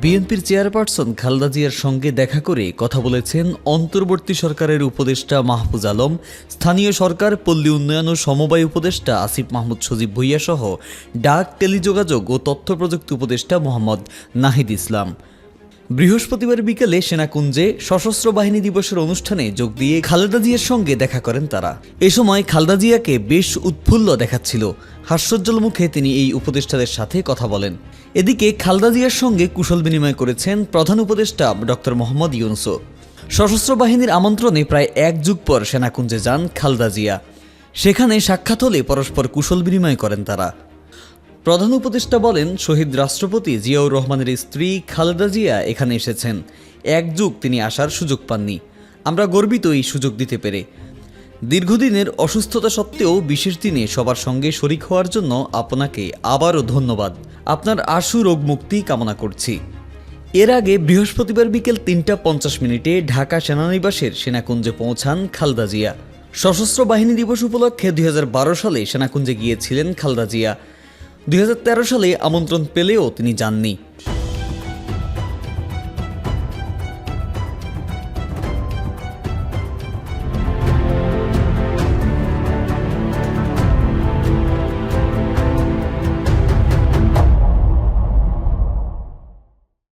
বিএনপির চেয়ারপারসন খালেদা জিয়ার সঙ্গে দেখা করে কথা বলেছেন অন্তর্বর্তী সরকারের উপদেষ্টা মাহফুজ আলম, স্থানীয় সরকার, পল্লী উন্নয়ন ও সমবায় উপদেষ্টা আসিফ মাহমুদ সজীব ভুঁইয়া সহ ডাক, টেলিযোগাযোগ ও তথ্য প্রযুক্তি উপদেষ্টা মোহাম্মদ নাহিদ ইসলাম। বৃহস্পতিবার বিকেলে সেনাকুঞ্জে সশস্ত্র বাহিনী দিবসের অনুষ্ঠানে যোগ দিয়ে খালেদা জিয়ার সঙ্গে দেখা করেন তারা। এ সময় খালেদা জিয়াকে বেশ উৎফুল্ল দেখাচ্ছিল। হাস্যোজ্জ্বল মুখে তিনি এই উপদেষ্টাদের সাথে কথা বলেন। এদিকে খালেদা জিয়ার সঙ্গে কুশল বিনিময় করেছেন প্রধান উপদেষ্টা ডক্টর মোহাম্মদ ইউনূসও। সশস্ত্র বাহিনীর আমন্ত্রণে প্রায় এক যুগ পর সেনাকুঞ্জে যান খালেদা জিয়া। সেখানে সাক্ষাৎ হলে পরস্পর কুশল বিনিময় করেন তারা। প্রধান উপদেষ্টা বলেন, শহীদ রাষ্ট্রপতি জিয়াউর রহমানের স্ত্রী খালেদা জিয়া এখানে এসেছেন। এক যুগ তিনি আসার সুযোগ পাননি। আমরা গর্বিত এই সুযোগ দিতে পেরে। দীর্ঘদিনের অসুস্থতা সত্ত্বেও বিশেষ দিনে সবার সঙ্গে শরিক হওয়ার জন্য আপনাকে আবারও ধন্যবাদ। আপনার আশু রোগ মুক্তি কামনা করছি। এর আগে বৃহস্পতিবার বিকেল ৩টা ৫০ ঢাকা সেনানিবাসের সেনাকুঞ্জে পৌঁছান খালেদা জিয়া। সশস্ত্র বাহিনী দিবস উপলক্ষে ২০১২ সালে সেনাকুঞ্জে গিয়েছিলেন খালেদা জিয়া। ২০১৩ সালে আমন্ত্রণ পেলেও তিনি যাননি।